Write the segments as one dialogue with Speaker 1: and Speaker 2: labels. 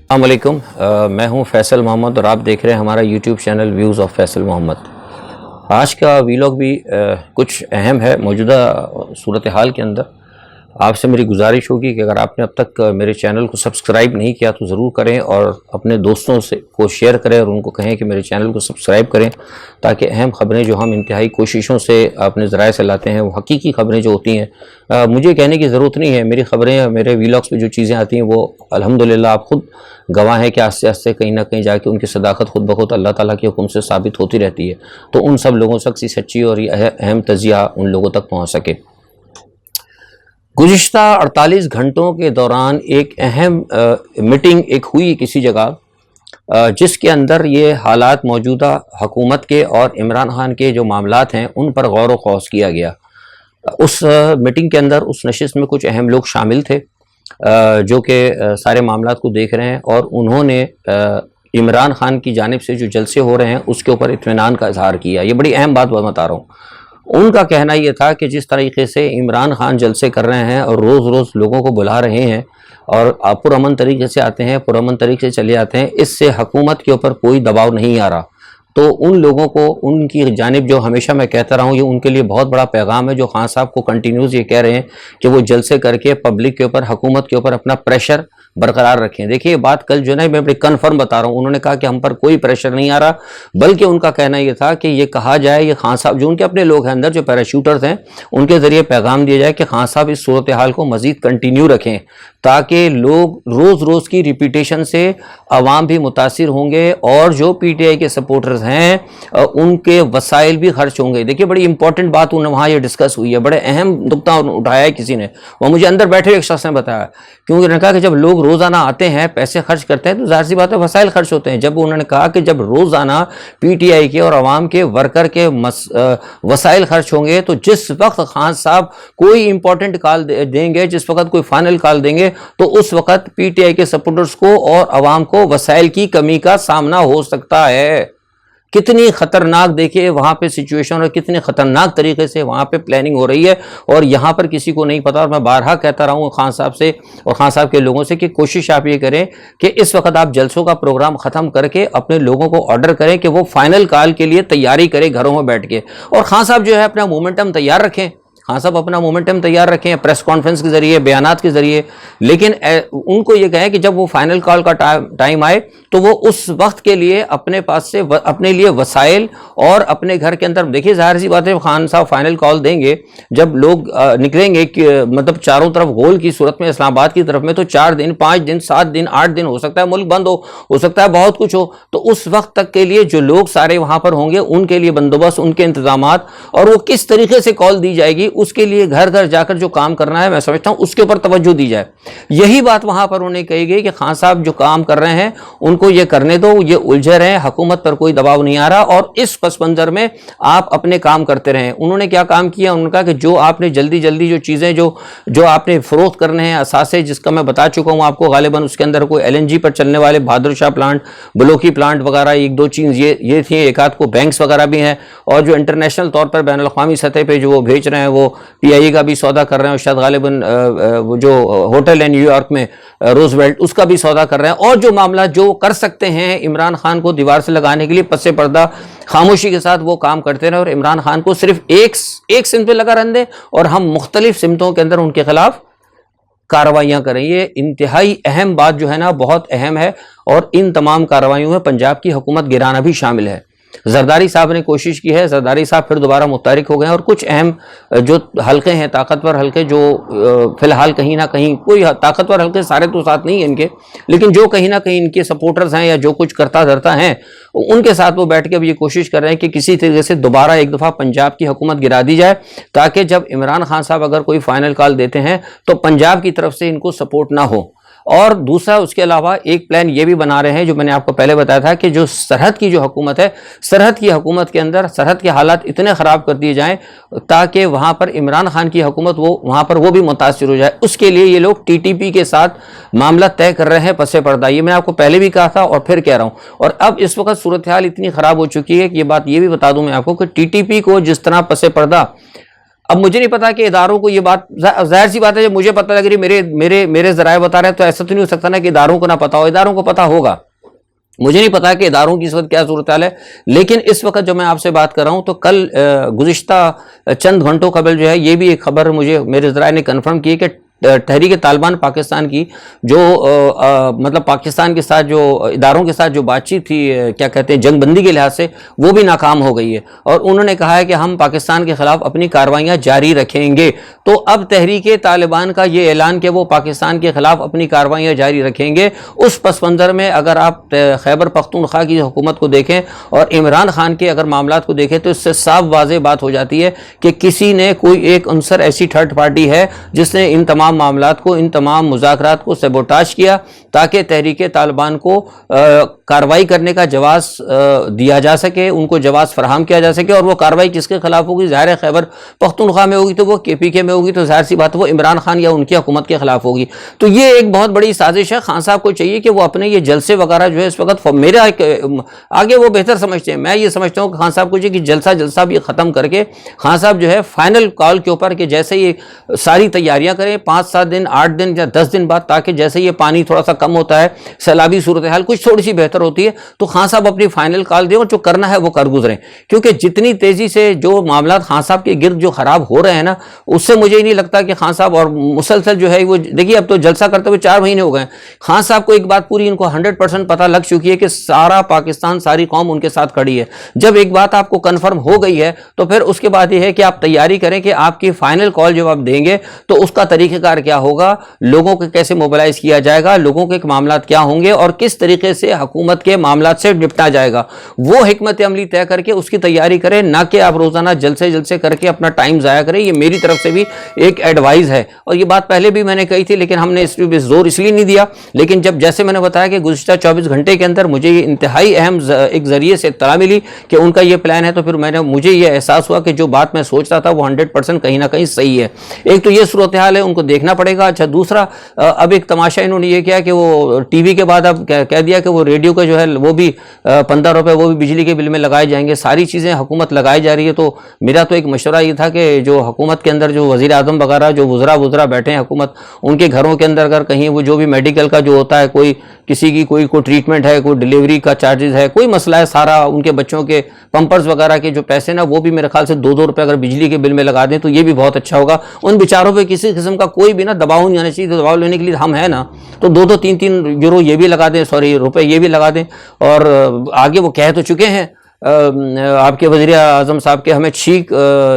Speaker 1: السلام علیکم، میں ہوں فیصل محمد اور آپ دیکھ رہے ہیں ہمارا YouTube channel views of Faisal Muhammad. آج کا ویلاگ بھی کچھ اہم ہے۔ موجودہ صورتحال کے اندر آپ سے میری گزارش ہوگی کہ اگر آپ نے اب تک میرے چینل کو سبسکرائب نہیں کیا تو ضرور کریں اور اپنے دوستوں سے کو شیئر کریں اور ان کو کہیں کہ میرے چینل کو سبسکرائب کریں، تاکہ اہم خبریں جو ہم انتہائی کوششوں سے اپنے ذرائع سے لاتے ہیں وہ حقیقی خبریں جو ہوتی ہیں، مجھے کہنے کی ضرورت نہیں ہے، میری خبریں میرے ویلاگس میں جو چیزیں آتی ہیں وہ الحمدللہ آپ خود گواہ ہیں کہ آہستہ آہستہ کہیں نہ کہیں جا کے ان کی صداقت خود بخود اللہ تعالیٰ کے حکم سے ثابت ہوتی رہتی ہے، تو ان سب لوگوں تک سچی اور یہ اہم تجزیہ ان لوگوں تک پہنچ سکے۔ گزشتہ 48 گھنٹوں کے دوران ایک اہم میٹنگ ایک ہوئی کسی جگہ، جس کے اندر یہ حالات موجودہ حکومت کے اور عمران خان کے جو معاملات ہیں ان پر غور و خوض کیا گیا۔ اس میٹنگ کے اندر اس نشست میں کچھ اہم لوگ شامل تھے جو کہ سارے معاملات کو دیکھ رہے ہیں، اور انہوں نے عمران خان کی جانب سے جو جلسے ہو رہے ہیں اس کے اوپر اطمینان کا اظہار کیا۔ یہ بڑی اہم بات بتا رہا ہوں۔ ان کا کہنا یہ تھا کہ جس طریقے سے عمران خان جلسے کر رہے ہیں اور روز روز لوگوں کو بلا رہے ہیں اور پرامن طریقے سے آتے ہیں، پرامن طریقے سے چلے آتے ہیں، اس سے حکومت کے اوپر کوئی دباؤ نہیں آ رہا۔ تو ان لوگوں کو ان کی جانب جو ہمیشہ میں کہتا رہا ہوں، یہ ان کے لیے بہت بڑا پیغام ہے جو خان صاحب کو کنٹینیوز یہ کہہ رہے ہیں کہ وہ جلسے کر کے پبلک کے اوپر، حکومت کے اوپر اپنا پریشر برقرار رکھیں۔ دیکھیے یہ بات کل جو ہے میں بڑی کنفرم بتا رہا ہوں، انہوں نے کہا کہ ہم پر کوئی پریشر نہیں آ رہا، بلکہ ان کا کہنا یہ تھا کہ یہ کہا جائے، یہ خان صاحب جو ان کے اپنے لوگ ہیں اندر جو پیراشوٹرز ہیں ان کے ذریعے پیغام دیا جائے کہ خان صاحب اس صورتحال کو مزید کنٹینیو رکھیں، تاکہ لوگ روز روز کی ریپیٹیشن سے عوام بھی متاثر ہوں گے اور جو پی ٹی آئی کے سپورٹرز ہیں ان کے وسائل بھی خرچ ہوں گے۔ دیکھیے بڑی امپورٹنٹ بات وہاں یہ ڈسکس ہوئی ہے، بڑے اہم نقطہ اٹھایا ہے کسی نے، وہ مجھے اندر بیٹھے ایک شخص نے بتایا، کیونکہ انہوں نے کہا کہ جب لوگ روزانہ آتے ہیں پیسے خرچ کرتے ہیں تو ظاہر سی بات ہے وسائل خرچ ہوتے ہیں۔ جب انہوں نے کہا کہ جب روزانہ پی ٹی آئی کے اور عوام کے ورکر کے وسائل خرچ ہوں گے تو جس وقت خان صاحب کوئی امپورٹنٹ کال دیں گے، جس وقت کوئی فائنل کال دیں گے تو اس وقت پی ٹی آئی کے سپورٹرز کو اور عوام کو وسائل کی کمی کا سامنا ہو سکتا ہے۔ کتنی خطرناک دیکھیں وہاں پہ سچویشن اور کتنے خطرناک طریقے سے وہاں پہ پلاننگ ہو رہی ہے، اور یہاں پر کسی کو نہیں پتا۔ اور میں بارہا کہتا رہا ہوں خان صاحب سے اور خان صاحب کے لوگوں سے کہ کوشش آپ یہ کریں کہ اس وقت آپ جلسوں کا پروگرام ختم کر کے اپنے لوگوں کو آرڈر کریں کہ وہ فائنل کال کے لیے تیاری کریں گھروں میں بیٹھ کے، اور خان صاحب جو ہے اپنا مومنٹم تیار رکھیں، خان صاحب اپنا مومنٹم تیار رکھیں پریس کانفرنس کے ذریعے، بیانات کے ذریعے، لیکن ان کو یہ کہیں کہ جب وہ فائنل کال کا ٹائم آئے تو وہ اس وقت کے لیے اپنے پاس سے اپنے لیے وسائل اور اپنے گھر کے اندر، دیکھیے ظاہر سی بات ہے خان صاحب فائنل کال دیں گے جب لوگ نکلیں گے مطلب چاروں طرف گول کی صورت میں اسلام آباد کی طرف میں، تو 4 دن 5 دن 7 دن 8 دن ہو سکتا ہے ملک بند ہو سکتا ہے بہت کچھ ہو، تو اس وقت تک کے لیے جو لوگ سارے وہاں پر ہوں گے ان کے لیے بندوبست، ان کے انتظامات، اور وہ کس طریقے سے کال دی جائے گی اس کے لیے گھر گھر جا کر جو کام کرنا ہے میں سمجھتا ہوں اس کے اوپر توجہ دی جائے۔ یہی بات وہاں پر انہیں کہی گئی کہ خان صاحب جو کام کر رہے ہیں ان کو یہ کرنے دو، یہ الجھے رہے، حکومت پر کوئی دباؤ نہیں آ رہا، اور اس پس منظر میں آپ اپنے کام کرتے رہیں۔ انہوں نے کیا کام کیا؟ انہوں نے کہا کہ جو آپ نے جلدی جو چیزیں جو آپ نے فروخت کرنے ہیں، اثاثے جس کا میں بتا چکا ہوں آپ کو، غالباً اس کے اندر کوئی ایل این جی پر چلنے والے بہادر شاہ پلانٹ، بلوکی پلانٹ وغیرہ، ایک دو چیز یہ تھی، ایک آدھ کو بینکس وغیرہ بھی ہیں، اور جو انٹرنیشنل طور پر بین الاقوامی سطح پہ جو وہ بھیج رہے ہیں وہ پی آئی اے کا بھی سودا کر رہے ہیں، اور شاید غالباً وہ جو ہوٹل ہے نیو یارک میں روز ویلٹ اس کا بھی سودا کر رہے ہیں، اور جو معاملات جو کر سکتے ہیں عمران خان کو دیوار سے لگانے کے لیے پس پردہ خاموشی کے ساتھ وہ کام کرتے رہے، اور عمران خان کو صرف ایک سمت پہ لگا رہنے دیں اور ہم مختلف سمتوں کے اندر ان کے خلاف کارروائیاں کریں۔ یہ انتہائی اہم بات جو ہے نا، بہت اہم ہے، اور ان تمام کارروائیوں میں پنجاب کی حکومت گرانا بھی شامل ہے۔ زرداری صاحب نے کوشش کی ہے، زرداری صاحب پھر دوبارہ متحرک ہو گئے ہیں، اور کچھ اہم جو حلقے ہیں، طاقتور حلقے جو فی الحال کہیں نہ کہیں، کوئی طاقتور حلقے سارے تو ساتھ نہیں ہیں ان کے، لیکن جو کہیں نہ کہیں ان کے سپورٹرز ہیں یا جو کچھ کرتا دھرتا ہیں ان کے ساتھ وہ بیٹھ کے اب یہ کوشش کر رہے ہیں کہ کسی طریقے سے دوبارہ ایک دفعہ پنجاب کی حکومت گرا دی جائے، تاکہ جب عمران خان صاحب اگر کوئی فائنل کال دیتے ہیں تو پنجاب کی طرف سے ان کو سپورٹ نہ ہو۔ اور دوسرا اس کے علاوہ ایک پلان یہ بھی بنا رہے ہیں جو میں نے آپ کو پہلے بتایا تھا کہ جو سرحد کی جو حکومت ہے، سرحد کی حکومت کے اندر سرحد کے حالات اتنے خراب کر دیے جائیں تاکہ وہاں پر عمران خان کی حکومت وہاں پر وہ بھی متاثر ہو جائے۔ اس کے لیے یہ لوگ ٹی ٹی پی کے ساتھ معاملہ طے کر رہے ہیں پس پردہ۔ یہ میں آپ کو پہلے بھی کہا تھا اور پھر کہہ رہا ہوں، اور اب اس وقت صورتحال اتنی خراب ہو چکی ہے کہ یہ بات یہ بھی بتا دوں میں آپ کو کہ ٹی ٹی پی کو جس طرح پس پردہ اب مجھے نہیں پتا کہ اداروں کو یہ بات، ظاہر سی بات ہے جب مجھے پتہ لگ رہی میرے ذرائع بتا رہے ہیں تو ایسا تو نہیں ہو سکتا نا کہ اداروں کو نہ پتا ہو، اداروں کو پتا ہوگا. مجھے نہیں پتا کہ اداروں کی اس وقت کیا صورتحال ہے، لیکن اس وقت جو میں آپ سے بات کر رہا ہوں تو کل گزشتہ چند گھنٹوں قبل جو ہے یہ بھی ایک خبر مجھے میرے ذرائع نے کنفرم کی کہ تحریک طالبان پاکستان کی جو مطلب پاکستان کے ساتھ جو اداروں کے ساتھ جو بات چیت تھی کیا کہتے ہیں جنگ بندی کے لحاظ سے، وہ بھی ناکام ہو گئی ہے، اور انہوں نے کہا ہے کہ ہم پاکستان کے خلاف اپنی کارروائیاں جاری رکھیں گے. تو اب تحریک طالبان کا یہ اعلان کہ وہ پاکستان کے خلاف اپنی کارروائیاں جاری رکھیں گے، اس پس منظر میں اگر آپ خیبر پختونخوا کی حکومت کو دیکھیں اور عمران خان کے اگر معاملات کو دیکھیں تو اس سے صاف واضح بات ہو جاتی ہے کہ کسی نے کوئی ایک عنصر ایسی تھرڈ پارٹی ہے جس نے ان تمام معاملات کو، ان تمام مذاکرات کو سیبوٹاج کیا تاکہ تحریک طالبان کو کارروائی کرنے کا جواز دیا جا سکے، ان کو جواز فراہم کیا جا سکے. اور وہ کارروائی کس کے خلاف ہوگی؟ ظاہر ہے خیبر پختونخوا میں ہوگی تو وہ کے پی کے میں ہوگی، تو ظاہر سی بات ہے وہ عمران خان یا ان کی حکومت کے خلاف ہوگی. تو یہ ایک بہت بڑی سازش ہے. خان صاحب کو چاہیے کہ وہ اپنے یہ جلسے وغیرہ جو ہے اس وقت میرا آگے وہ بہتر سمجھتے ہیں، میں یہ سمجھتا ہوں کہ خان صاحب کو چاہیے کہ جلسہ بھی ختم کر کے خان صاحب جو ہے فائنل کال کے اوپر کہ جیسے یہ ساری تیاریاں کریں 5-7 دن 8 دن یا 10 دن بعد، تاکہ جیسے یہ پانی تھوڑا سا کم ہوتا ہے، سیلابی صورتحال کچھ تھوڑی سی بہتر ہوتی ہے تو خان صاحب اپنی فائنل کال دیں اور جو کرنا ہے وہ کر گزریں. کیونکہ جتنی تیزی سے جو معاملات خان صاحب کے گرد جو خراب ہو رہے ہیں نا، اس سے مجھے ہی نہیں لگتا کہ خان صاحب، اور مسلسل جو ہے وہ دیکھیے اب تو جلسہ کرتے ہوئے 4 مہینے ہو گئے، خان صاحب کو ایک بات پوری ان کو 100% پتہ لگ چکی ہے کہ سارا پاکستان، ساری قوم ان کے ساتھ کھڑی ہے. جب ایک بات آپ کو کنفرم ہو گئی ہے تو پھر اس کے بعد یہ ہے کہ آپ تیاری کریں کہ آپ کی فائنل کال جب آپ دیں گے تو اس کا طریقہ کار کیا ہوگا، لوگوں کو کیسے موبلائز کیا جائے گا، لوگوں کے معاملات کیا ہوں گے اور کس طریقے سے حکومت کے معاملات سے نپٹا جائے گا، وہ حکمت عملی طے کر کے اس کی تیاری کریں، نہ کہ آپ روزانہ جلسے کر کے اپنا ٹائم ضائع کریں. یہ میری طرف سے بھی ایک ایڈوائز ہے، اور یہ بات پہلے بھی میں نے کہی تھی لیکن ہم نے اس پہ زور اس لیے نہیں دیا. لیکن جب جیسے میں نے بتایا کہ گزشتہ 24 گھنٹے کے اندر مجھے یہ انتہائی اہم ایک ذریعے سے اطلاع ملی کہ ان کا یہ پلان ہے، تو پھر مجھے یہ احساس ہوا کہ جو بات میں سوچ رہا تھا وہ 100% کہیں نہ کہیں صحیح ہے. ایک تو یہ صورتحال ہے، ان کو دیکھنا پڑے گا. اچھا دوسرا، اب ایک تماشا انہوں نے یہ کیا کہ وہ ٹی وی کے بعد اب کہہ دیا کہ وہ ریڈیو کا جو ہے وہ بھی 15 روپے وہ بھی بجلی کے بل میں لگائے جائیں گے. ساری چیزیں حکومت لگائی جا رہی ہے. تو میرا تو ایک مشورہ یہ تھا کہ جو حکومت کے اندر جو وزیر اعظم وغیرہ جو وزراء بیٹھے ہیں حکومت، ان کے گھروں کے اندر اگر کہیں وہ جو بھی میڈیکل کا جو ہوتا ہے، کوئی کسی کی کوئی ٹریٹمنٹ ہے، کوئی ڈیلیوری کا چارجز ہے، کوئی مسئلہ ہے، سارا ان کے بچوں کے پمپرز وغیرہ کے جو پیسے نا وہ بھی میرے خیال سے 2 روپے اگر بجلی کے بل میں لگا دیں تو یہ بھی بہت اچھا ہوگا. ان بیچاروں پہ کسی قسم کا کوئی بھی نا دباؤ نہیں آنا چاہیے. دباؤ لینے کے لیے ہم ہیں نا، تو 2-3 یورو یہ بھی لگا دیں، روپے یہ بھی لگا دیں. اور آگے وہ کہہ تو چکے ہیں آپ کے وزیر اعظم صاحب کے، ہمیں چھینک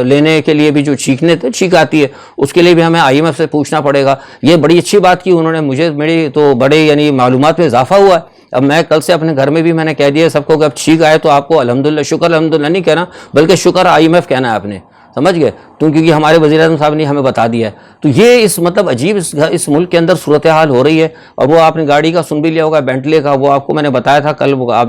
Speaker 1: لینے کے لیے بھی جو چھینک آتی ہے اس کے لیے بھی ہمیں IMF سے پوچھنا پڑے گا. یہ بڑی اچھی بات کی انہوں نے، میری تو بڑے یعنی معلومات میں اضافہ ہوا ہے. اب میں کل سے اپنے گھر میں بھی میں نے کہہ دیا سب کو کہ اب چھینک آئے تو آپ کو الحمدللہ، شکر الحمدللہ نہیں کہنا بلکہ شکر IMF کہنا ہے آپ نے، سمجھ گئے؟ کیونکہ ہمارے وزیر اعظم صاحب نے ہمیں بتا دیا ہے. تو یہ اس مطلب عجیب اس ملک کے اندر صورتحال ہو رہی ہے. اور وہ آپ نے گاڑی کا سن بھی لیا ہوگا، بینٹلے کا، وہ آپ کو میں نے بتایا تھا کل، آپ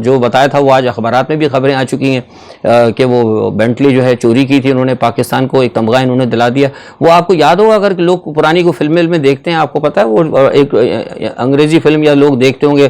Speaker 1: جو بتایا تھا وہ آج اخبارات میں بھی خبریں آ چکی ہیں کہ وہ بینٹلے جو ہے چوری کی تھی انہوں نے، پاکستان کو ایک تمغہ انہوں نے دلا دیا. وہ آپ کو یاد ہوگا اگر لوگ پرانی کو فلمیں میں دیکھتے ہیں، آپ کو پتہ ہے وہ ایک انگریزی فلم یا لوگ دیکھتے ہوں گے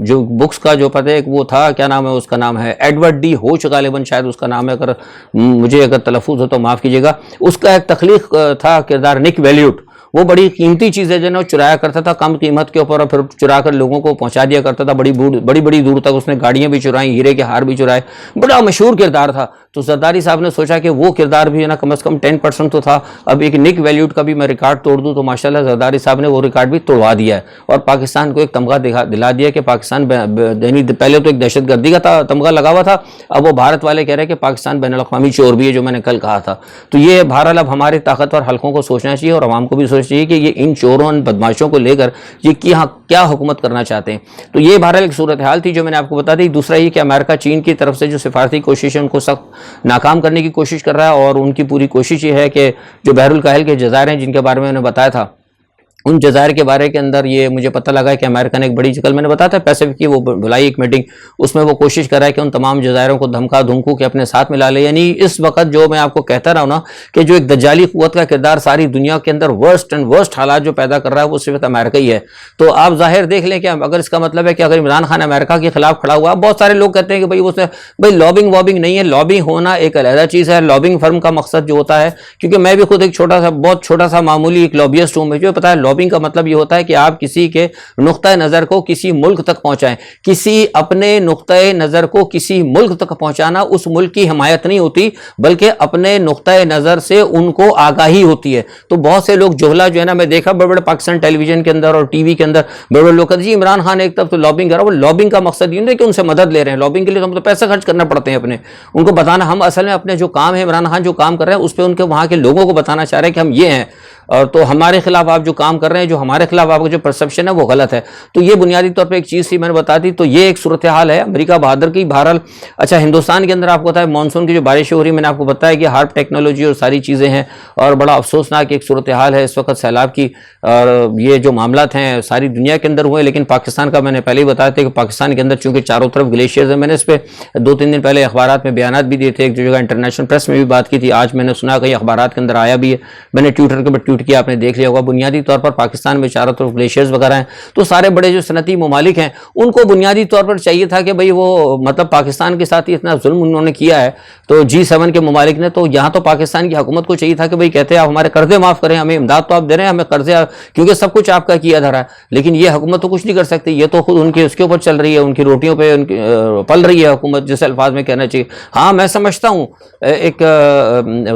Speaker 1: جو بکس کا جو پتہ ہے وہ تھا، کیا نام ہے اس کا، نام ہے ایڈورڈ ڈی ہوچ غالباً شاید اس کا نام ہے، اگر مجھے تلفظ ہو تو معاف کیجیے گا. اس کا ایک تخلیق تھا کردار نک ویلیوٹ. وہ بڑی قیمتی چیزیں جو ہے وہ چرایا کرتا تھا کم قیمت کے اوپر، اور پھر چرا کر لوگوں کو پہنچا دیا کرتا تھا بڑی دور تک. اس نے گاڑیاں بھی چرائیں، ہیرے کے ہار بھی چرائے، بڑا مشہور کردار تھا. تو زرداری صاحب نے سوچا کہ وہ کردار بھی ہے نا کم از کم 10% تو تھا، اب ایک نک ویلیوٹ کا بھی میں ریکارڈ توڑ دوں. تو ماشاءاللہ زرداری صاحب نے وہ ریکارڈ بھی توڑوا دیا ہے اور پاکستان کو ایک تمغہ دلا دیا کہ پاکستان پہلے تو ایک دہشت گردی کا تمغہ لگا ہوا تھا، اب وہ بھارت والے کہہ رہے ہیں کہ پاکستان بین الاقوامی چور بھی ہے، جو میں نے کل کہا تھا. تو یہ بہرحال اب ہمارے طاقتور حلقوں کو سوچنا چاہیے اور عوام کو بھی سوچنا چاہیے کہ یہ ان چوروں ان بدماشوں کو لے کر یہ کیا حکومت کرنا چاہتے ہیں. تو یہ بہرحال ایک صورتحال تھی جو میں نے آپ کو بتا دی. دوسرا یہ کہ امریکہ چین کی طرف سے جو سفارتی کوشش ہے ان کو سخت ناکام کرنے کی کوشش کر رہا ہے، اور ان کی پوری کوشش یہ ہے کہ جو بحر الکاہل کے جزائر ہیں جن کے بارے میں نے بتایا تھا ان جزائر کے بارے کے اندر یہ مجھے پتہ لگا کہ امریکہ نے ایک بڑی کل میں نے بتایا تھا پیسیفک کی وہ بلائی ایک میٹنگ، اس میں وہ کوشش کر رہا ہے کہ ان تمام جزائروں کو دھمکا دھمکو کے اپنے ساتھ ملا لے. یعنی اس وقت جو میں آپ کو کہتا رہا ہوں نا کہ جو ایک دجالی قوت کا کردار ساری دنیا کے اندر ورسٹ حالات جو پیدا کر رہا ہے وہ صرف امریکہ ہی ہے. تو آپ ظاہر دیکھ لیں کہ اگر اس کا مطلب ہے کہ اگر عمران خان امریکہ کے خلاف کھڑا ہوا، بہت سارے لوگ کہتے ہیں کہ بھائی لابنگ وابنگ نہیں ہے، لابنگ ہونا ایک علیحدہ چیز ہے. لابنگ فرم کا مقصد جو ہوتا ہے، کیونکہ میں بھی خود ایک بہت چھوٹا سا معمولی ایک لابیسٹ ہوں، مجھے پتا ہے لابنگ کا مطلب یہ ہوتا ہے کہ آپ کسی کے نقطۂ نظر کو کسی ملک تک پہنچائیں. کسی اپنے نقطۂ نظر کو کسی ملک تک پہنچانا اس ملک کی حمایت نہیں ہوتی، بلکہ اپنے نقطۂ نظر سے ان کو آگاہی ہوتی ہے. تو بہت سے لوگ جوہلا جو ہے نا، میں دیکھا بڑے بڑے پاکستان ٹیلی ویژن کے اندر اور ٹی وی کے اندر بڑے بڑے لوگ کہتے ہیں جی عمران خان ایک طرف تو لابنگ کر رہا ہے. وہ لابنگ کا مقصد یہ نہیں کہ ان سے مدد لے رہے ہیں، لابنگ کے لیے تو پیسے خرچ کرنا پڑتے ہیں اپنے، ان کو بتانا ہم اصل میں اپنے جو کام ہے عمران خان جو کام کر رہے ہیں اس پہ ان کے وہاں کے لوگوں کو بتانا چاہ رہے ہیں کہ ہم یہ ہیں، اور تو ہمارے خلاف آپ جو کام کر رہے ہیں، جو ہمارے خلاف آپ کا جو پرسپشن ہے وہ غلط ہے. تو یہ بنیادی طور پہ ایک چیز تھی میں نے بتا دی. تو یہ ایک صورتحال ہے امریکہ بہادر کی. بہرحال اچھا ہندوستان کے اندر آپ کو پتا ہے مانسون کی جو بارشیں ہو رہی ہیں، میں نے آپ کو بتایا کہ ہارپ ٹیکنالوجی اور ساری چیزیں ہیں، اور بڑا افسوسناک ایک صورتحال ہے اس وقت سیلاب کی. اور یہ جو معاملات ہیں ساری دنیا کے اندر ہوئے، لیکن پاکستان کا میں نے پہلے ہی بتایا تھا کہ پاکستان کے اندر چونکہ چاروں طرف گلیشیئرز ہیں. میں نے اس پہ 2-3 دن پہلے اخبارات میں بیانات بھی دیے تھے، ایک جگہ انٹرنیشنل پریس میں بھی بات کی تھی. آج میں نے سنا کہیں اخبارات کے اندر آیا بھی ہے، میں نے ٹویٹر کے اوپر ٹویٹ کیا، آپ نے دیکھ لیا ہوگا. بنیادی طور پر پاکستان میں چاروں طرف گلیشیئرز وغیرہ ہیں. تو سارے بڑے جو صنعتی ممالک ہیں ان کو بنیادی طور پر چاہیے تھا کہ بھئی وہ مطلب پاکستان کے ساتھ اتنا ظلم انہوں نے کیا ہے، تو G7 کے ممالک نے، تو یہاں تو پاکستان کی حکومت کو چاہیے تھا کہ بھئی کہتے ہیں آپ ہمارے قرضے معاف کریں، ہمیں امداد تو آپ دے رہے ہیں، ہمیں قرضے، کیونکہ سب کچھ آپ کا کیا دھرا ہے. لیکن یہ حکومت تو کچھ نہیں کر سکتی، یہ تو خود ان کے اس کے اوپر چل رہی ہے، ان کی روٹیوں پہ پل رہی ہے حکومت، جیسے الفاظ میں کہنا چاہیے. ہاں میں سمجھتا ہوں ایک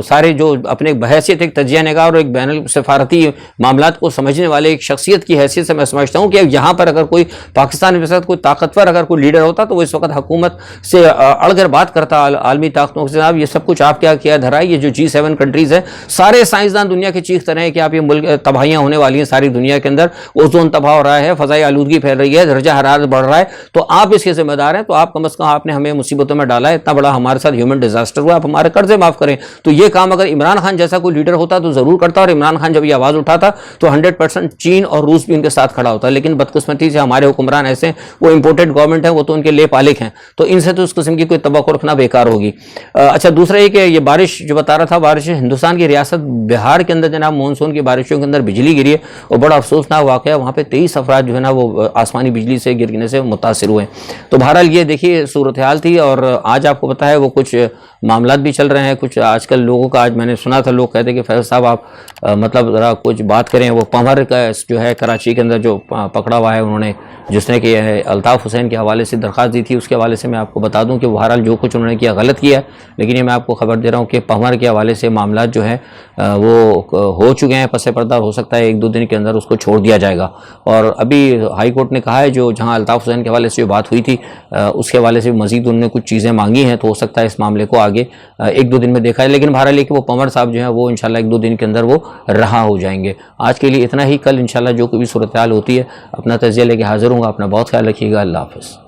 Speaker 1: سارے جو اپنے بحیثیت ایک تجزیہ نگار اور ایک بین السفارتی معاملات کو سمجھنے والے ایک شخصیت کی حیثیت سے میں سمجھتا ہوں کہ یہاں پر اگر کوئی پاکستان کے ساتھ کوئی طاقتور اگر کوئی لیڈر ہوتا تو وہ اس وقت حکومت سے اڑ کر بات کرتا عالمی طاقتوں سے، جناب یہ سب کچھ آپ کیا دھرا ہے. یہ جو G7 کنٹریز ہیں، سارے سائنسدان دنیا کے چیختے رہے ہیں کہ آپ یہ ملک تباہیاں ہونے والی ہیں ساری دنیا کے اندر، اوزون تباہ ہو رہا ہے، فضائی آلودگی پھیل رہی ہے، درجہ حرارت بڑھ رہا ہے، تو آپ اس کے ذمہ دار ہیں. تو آپ کم از کم آپ نے ہمیں مصیبتوں میں ڈالا ہے، اتنا بڑا ہمارے ساتھ ہیومن ڈیزاسٹر ہوا، آپ ہمارے قرضے معاف کریں. تو یہ کام اگر عمران خان جیسا کوئی لیڈر ہوتا تو ضرور کرتا، اور عمران خان جب یہ آواز اٹھاتا تو 100% چین اور روس بھی ان کے ساتھ کھڑا ہوتا ہے. لیکن بدقسمتی سے ہمارے حکمران ایسے ہیں، وہ امپورٹڈ گورنمنٹ ہے، وہ تو ان کے لے پالک ہیں، تو ان سے تو اس قسم کی کوئی توقع رکھنا بیکار ہوگی. اچھا دوسرا یہ کہ یہ بارش جو بتا رہا تھا، بارش ہندوستان کی ریاست بہار کے اندر جناب مونسون کی بارشوں کے اندر بجلی گری ہے، اور بڑا افسوسناک واقعہ، وہاں پہ 23 افراد جو ہے نا وہ آسمانی بجلی سے گرنے سے متاثر ہوئے. تو بہرحال یہ دیکھیے صورتحال تھی. اور آج آپ کو پتا ہے وہ کچھ معاملات بھی چل رہے ہیں، کچھ آج کل لوگوں کا، آج میں نے سنا تھا لوگ کہتے ہیں کہ فیض صاحب آپ مطلب ذرا کچھ بات کریں. وہ پمر کا جو ہے کراچی کے اندر جو پکڑا ہوا ہے انہوں نے، جس نے کہ الطاف حسین کے حوالے سے درخواست دی تھی، اس کے حوالے سے میں آپ کو بتا دوں کہ بہرحال جو کچھ انہوں نے کیا غلط کیا ہے. لیکن یہ میں آپ کو خبر دے رہا ہوں کہ پمر کے حوالے سے معاملات جو ہیں وہ ہو چکے ہیں پس پردہ، ہو سکتا ہے 1-2 دن کے اندر اس کو چھوڑ دیا جائے گا. اور ابھی ہائی کورٹ نے کہا ہے جو جہاں الطاف حسین کے حوالے سے جو بات ہوئی تھی اس کے حوالے سے مزید انہوں نے کچھ چیزیں مانگی ہیں، تو ہو سکتا ہے اس معاملے کو آگے 1-2 دن میں دیکھا ہے. لیکن بہرحال کہ وہ پمر صاحب جو ہیں وہ انشاءاللہ 1-2 دن کے اندر وہ رہا ہو جائیں گے. آج کے لیے اتنا ہی. کل انشاءاللہ جو کوئی بھی صورتحال ہوتی ہے اپنا تجزیہ لے کے حاضر ہوں گا. اپنا بہت خیال رکھیے گا. اللہ حافظ.